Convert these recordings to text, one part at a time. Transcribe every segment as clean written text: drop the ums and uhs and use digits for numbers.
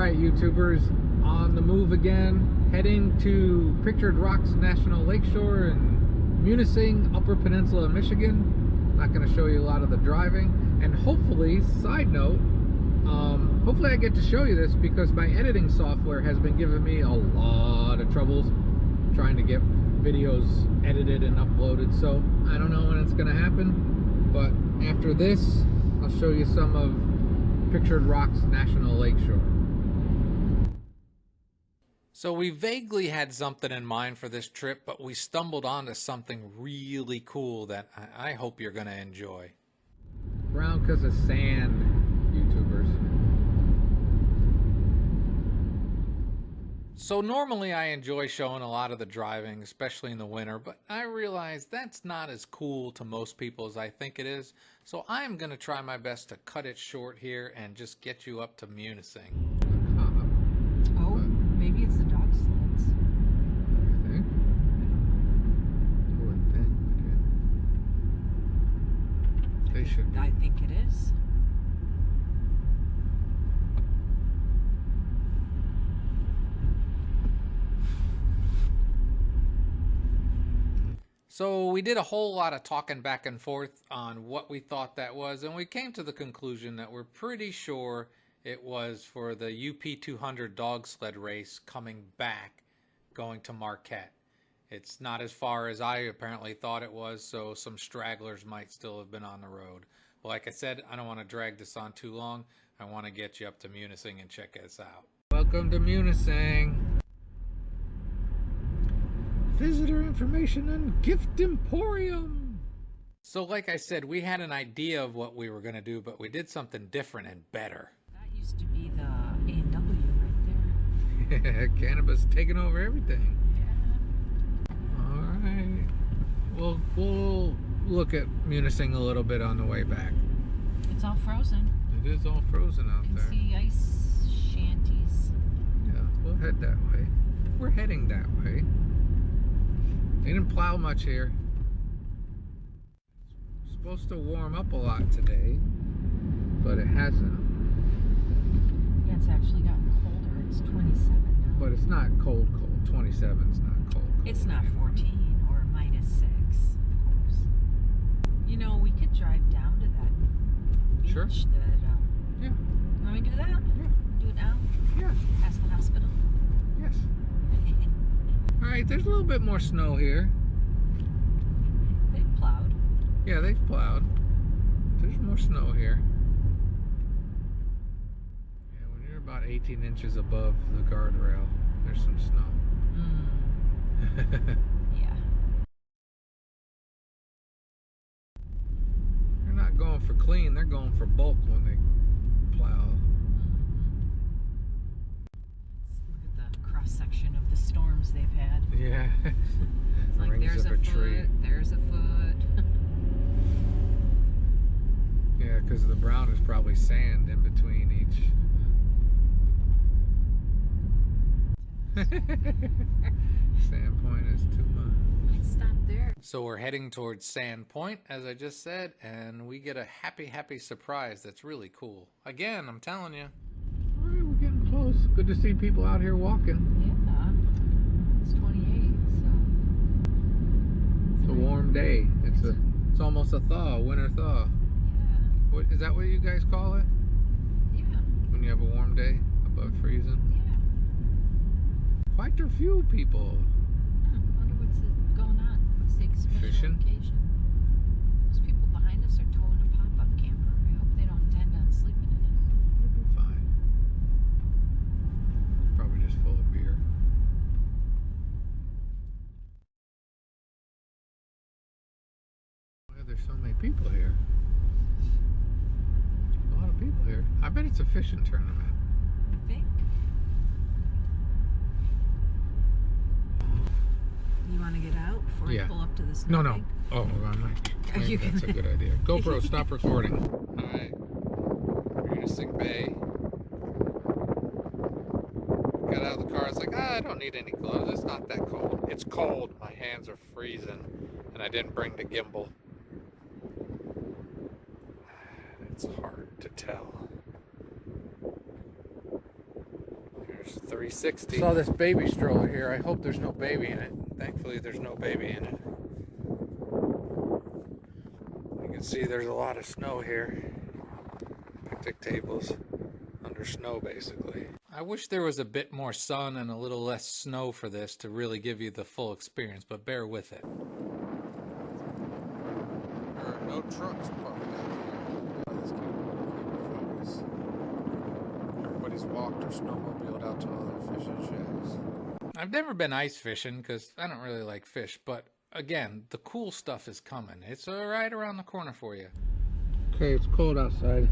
Alright, YouTubers, on the move again, heading to Pictured Rocks National Lakeshore in Munising, Upper Peninsula, Michigan. Not going to show you a lot of the driving, and hopefully, side note, hopefully I get to show you this because my editing software has been giving me a lot of troubles trying to get videos edited and uploaded, so I don't know when it's going to happen, but after this, I'll show you some of Pictured Rocks National Lakeshore. So we vaguely had something in mind for this trip, but we stumbled onto something really cool that I hope you're going to enjoy. Brown because of sand, YouTubers. So normally I enjoy showing a lot of the driving, especially in the winter, but I realize that's not as cool to most people as I think it is. So I'm going to try my best to cut it short here and just get you up to Munising. Oh, maybe it's the dog sleds. You think? I wouldn't think. They should be. I think it is. So we did a whole lot of talking back and forth on what we thought that was, and we came to the conclusion that we're pretty sure it was for the UP 200 dog sled race coming back, going to Marquette. It's not as far as I apparently thought it was, so some stragglers might still have been on the road. But like I said, I don't want to drag this on too long. I want to get you up to Munising and check us out. Welcome to Munising. Visitor information and gift emporium. So like I said, we had an idea of what we were going to do, but we did something different and better. That used to be the A&W right there. Cannabis taking over everything. Yeah. All right. We'll look at Munising a little bit on the way back. It's all frozen. It is all frozen out You can there. see ice shanties. Yeah, we'll head that way. We're heading that way. They didn't plow much here. It's supposed to warm up a lot today, but it hasn't. Yeah, it's actually gotten colder. It's 27 now. But it's not cold. 27 is not cold. It's not anymore. 14 or -6, of course. You know, we could drive down to that beach Sure. that, Yeah. want me to do that? Yeah. Do it now? Yeah. Past the hospital? Yes. All right. There's a little bit more snow here. They've plowed. Yeah, they've plowed. There's more snow here. Yeah, when you're about 18 inches above the guardrail, there's some snow. Yeah. They're not going for clean, they're going for bulk when they plow. Look at the cross section of the storms they've had. Yeah. It's like Rings there's up a a tree. foot, there's a foot. Yeah, because the brown is probably sand in between each. Sand Point is too much. Might stop there. So we're heading towards Sand Point, as I just said, and we get a happy surprise that's really cool. Again, I'm telling you. All right, we're getting close. Good to see people out here walking. Yeah. It's 28, so. It's a warm day. It's almost a thaw, winter thaw. Yeah. What is that what you guys call it? Yeah. When you have a warm day above freezing? Yeah. Quite a few people. Wonder what's going on. What's the special Fishing? occasion? Those people behind us are towing a pop-up camper. I hope they don't intend on sleeping in it. It'll be fine. Probably just full of beer. Why are there so many people here? A lot of people here. I bet it's a fishing tournament. You think? You want to get out before Yeah. I pull up to the snow No. bank? Oh, I'm not. Are you That's a gonna- good idea. GoPro, stop recording. Alright. Munising Bay. Got out of the car. It's like, I don't need any gloves. It's not that cold. It's cold. My hands are freezing. And I didn't bring the gimbal. It's hard to tell. 360. Saw this baby stroller here. I hope there's no baby in it. Thankfully, there's no baby in it. You can see there's a lot of snow here. Picnic tables under snow, basically. I wish there was a bit more sun and a little less snow for this to really give you the full experience, but bear with it. There are no trucks parked out here. This can't focus. Everybody's walked or snowmobiled out to all their fishing shacks. I've never been ice fishing because I don't really like fish, but again, the cool stuff is coming. It's right around the corner for you. Okay, it's cold outside,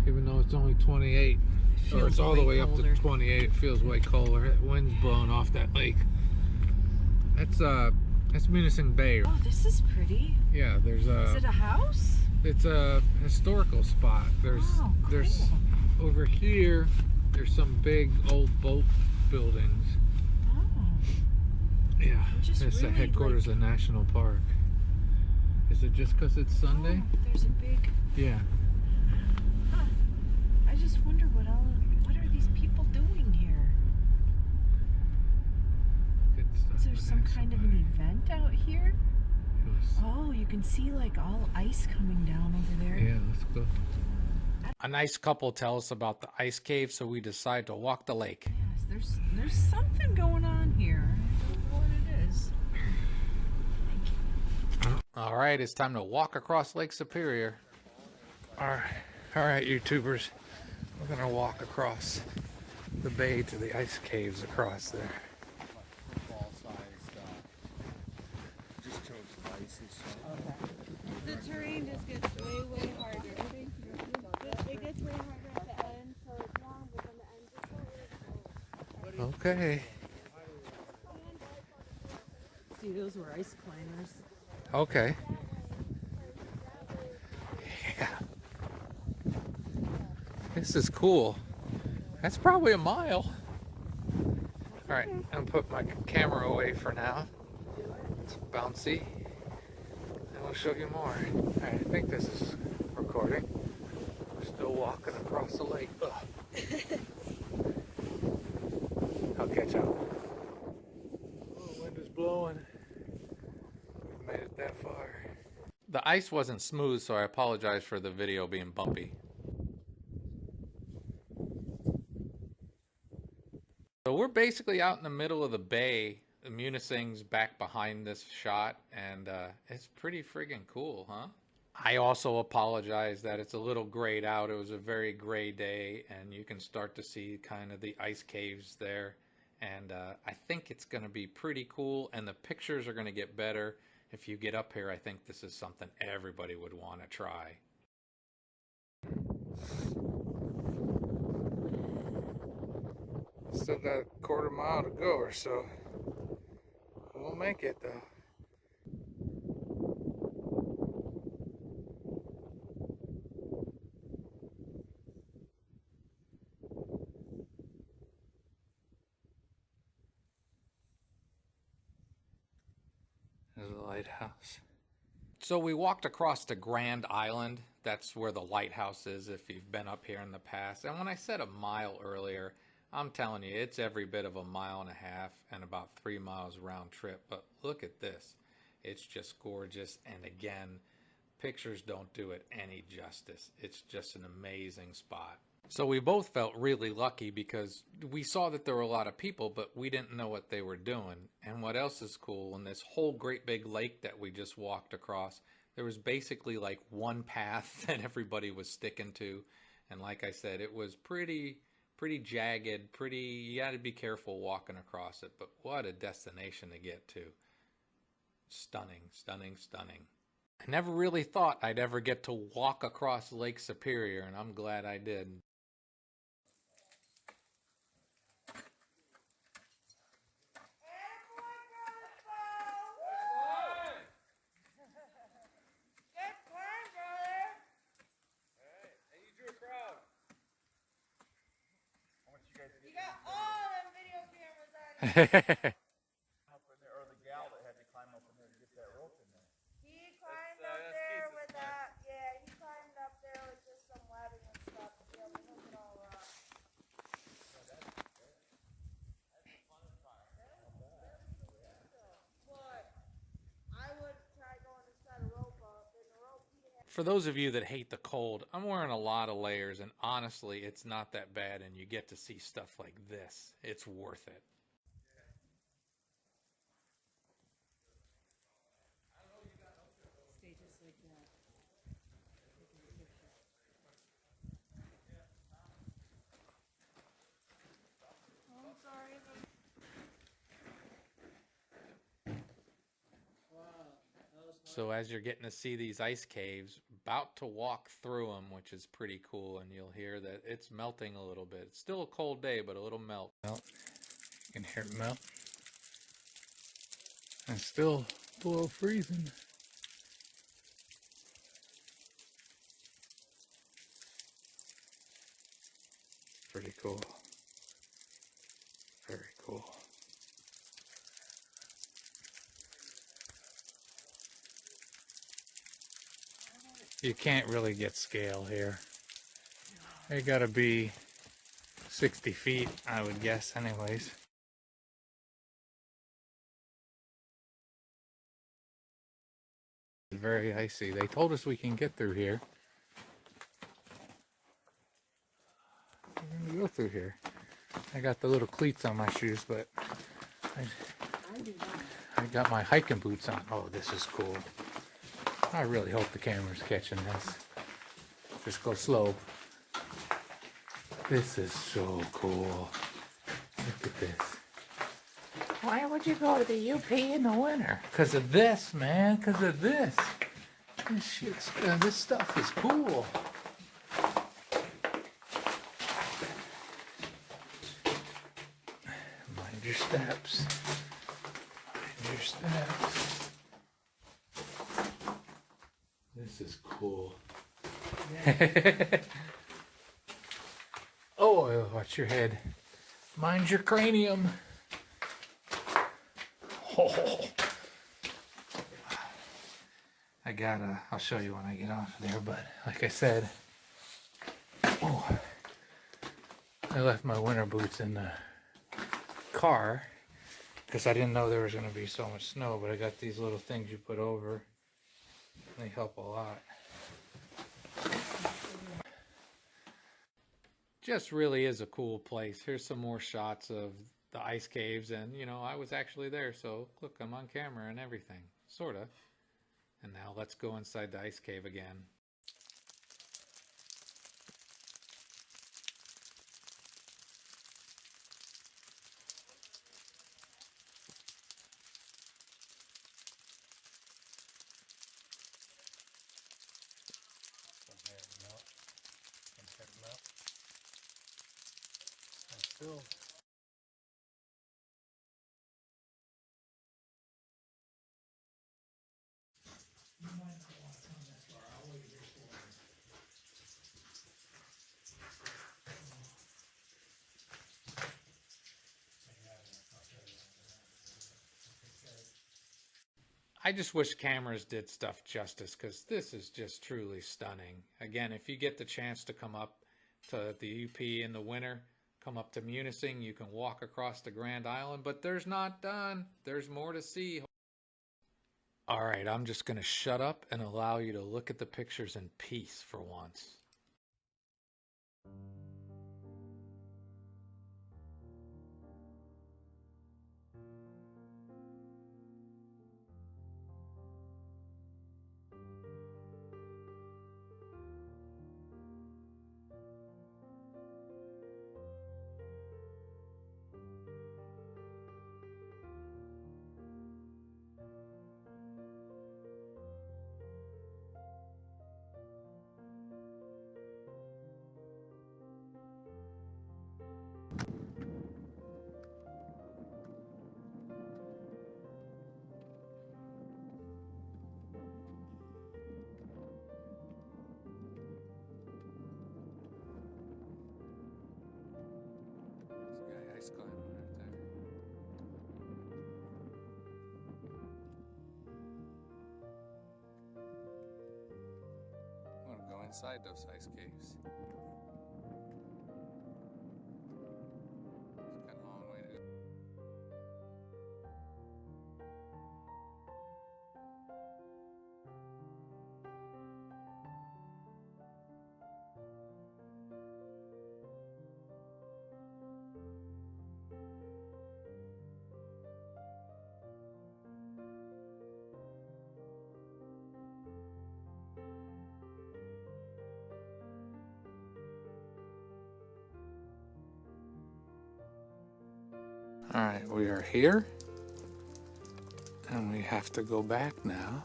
even though it's only 28. Or it's all the way colder. Up to 28. It feels way colder. That wind's blowing off that lake. That's Munising Bay. Oh, this is pretty. Yeah, there's a. Is it a house? It's a historical spot. There's over here. There's some big old boat buildings. Oh. Yeah, it's really the headquarters of National Park. Is it just because it's Sunday? Oh, there's a big. Yeah. Huh. I just wonder what are these people doing here? Is there some kind of an event out here? Oh, you can see like all ice coming down over there. Yeah, let's go. A nice couple tell us about the ice cave, so we decide to walk the lake. Yes, there's something going on here. I don't know what it is. Thank you. All right, it's time to walk across Lake Superior. All right, YouTubers. We're gonna walk across the bay to the ice caves across there. The terrain just gets way harder. It gets way harder at the end, so it's long, but then the end is so Okay. See, those were ice climbers. Okay. Yeah. This is cool. That's probably a mile. All right, I'm gonna put my camera away for now. It's bouncy. And we'll show you more. All right, I think this is recording. We're still walking across the lake. Ugh. I'll catch up. Oh, the wind is blowing. We've made it that far. The ice wasn't smooth, so I apologize for the video being bumpy. So we're basically out in the middle of the bay. The Munising's back behind this shot, and it's pretty friggin' cool, huh? I also apologize that it's a little grayed out. It was a very gray day, and you can start to see kind of the ice caves there. And I think it's going to be pretty cool, and the pictures are going to get better. If you get up here, I think this is something everybody would want to try. Still got a quarter mile to go or so. We'll make it though. There's a lighthouse. So we walked across to Grand Island. That's where the lighthouse is if you've been up here in the past. And when I said a mile earlier, I'm telling you, it's every bit of a mile and a half and about 3 miles round trip. But look at this. It's just gorgeous. And again, pictures don't do it any justice. It's just an amazing spot. So we both felt really lucky because we saw that there were a lot of people, but we didn't know what they were doing. And what else is cool, in this whole great big lake that we just walked across, there was basically like one path that everybody was sticking to. And like I said, it was pretty jagged, you had to be careful walking across it, but what a destination to get to. Stunning, stunning, stunning. I never really thought I'd ever get to walk across Lake Superior, and I'm glad I did. You got all them video cameras on you. Up in there, or the gal that had to climb up in there to get that rope in there. He climbed up there with that. Yeah, he climbed up there with just some webbing and stuff to be able to hook it all up. For those of you that hate the cold, I'm wearing a lot of layers, and honestly, it's not that bad, and you get to see stuff like this. It's worth it. Stay just like that. Taking a picture. Oh, I'm sorry. So as you're getting to see these ice caves, about to walk through them, which is pretty cool, and you'll hear that it's melting a little bit. It's still a cold day, but a little melt. You can hear it melt. And still below freezing. Pretty cool. Very cool. You can't really get scale here. You gotta be 60 feet, I would guess, anyways. It's very icy. They told us we can get through here. We're gonna go through here. I got the little cleats on my shoes, but I got my hiking boots on. Oh, this is cool. I really hope the camera's catching this. Just go slow. This is so cool. Look at this. Why would you go to the UP in the winter? Because of this, man. Because of this. This stuff is cool. Mind your steps. Mind your steps. This is cool. Oh, watch your head. Mind your cranium. Oh. I'll show you when I get off of there, but like I said, oh, I left my winter boots in the car because I didn't know there was going to be so much snow, but I got these little things you put over. They help a lot. Just really is a cool place. Here's some more shots of the ice caves, and you know, I was actually there, so look, I'm on camera and everything, sorta. And now let's go inside the ice cave again. Still I just wish cameras did stuff justice, because this is just truly stunning. Again, if you get the chance to come up to the UP in the winter, come up to Munising, you can walk across the Grand Island, but there's not done. There's more to see. All right, I'm just going to shut up and allow you to look at the pictures in peace for once. Ice climbing right there. I'm gonna go inside those ice caves. It's got a long way to go. Alright, we are here. And we have to go back now.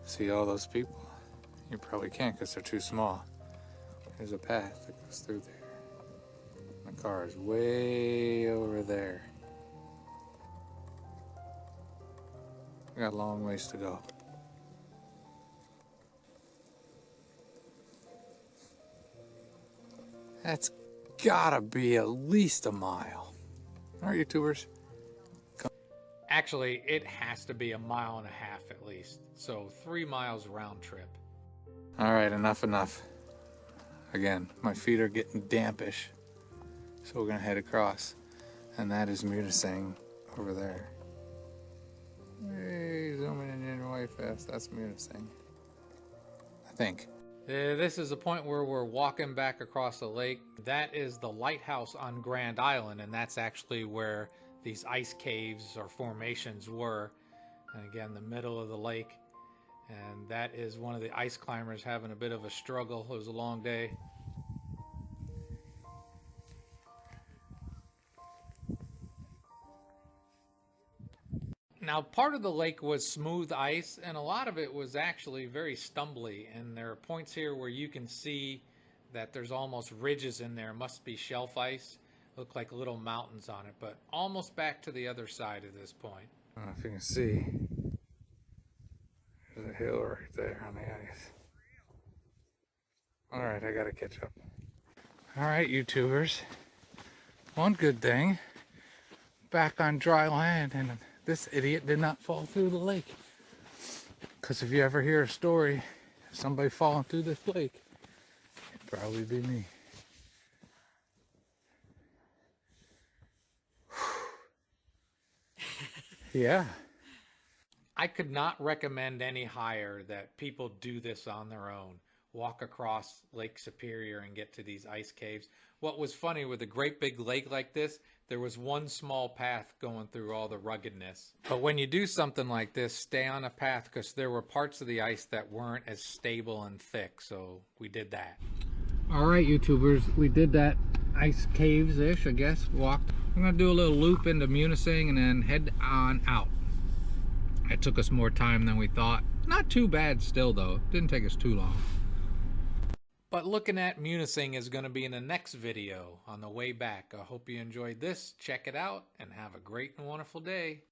See all those people? You probably can't because they're too small. There's a path that goes through there. My car is way over there. We got a long ways to go. That's gotta be at least a mile. All right, YouTubers. Actually, it has to be 1.5 miles at least. So 3 miles round trip. All right, enough. Again, my feet are getting dampish. So we're gonna head across. And that is Munising over there. Hey, zooming in way fast. That's Munising. I think. This is the point where we're walking back across the lake. That is the lighthouse on Grand Island, and that's actually where these ice caves or formations were. And again, the middle of the lake. And that is one of the ice climbers having a bit of a struggle. It was a long day. Now, part of the lake was smooth ice, and a lot of it was actually very stumbly. And there are points here where you can see that there's almost ridges in there. Must be shelf ice. Look like little mountains on it, but almost back to the other side at this point. I don't know if you can see. There's a hill right there on the ice. All right, I gotta catch up. All right, YouTubers. One good thing, back on dry land, and this idiot did not fall through the lake. Because if you ever hear a story of somebody falling through this lake, it'd probably be me. Yeah. I could not recommend any higher that people do this on their own. Walk across Lake Superior and get to these ice caves. What was funny with a great big lake like this, there was one small path going through all the ruggedness. But when you do something like this, stay on a path because there were parts of the ice that weren't as stable and thick, so we did that. All right, YouTubers, we did that ice caves-ish, I guess, walked. I'm gonna do a little loop into Munising and then head on out. It took us more time than we thought. Not too bad still though, didn't take us too long. But looking at Munising is going to be in the next video on the way back. I hope you enjoyed this. Check it out and have a great and wonderful day.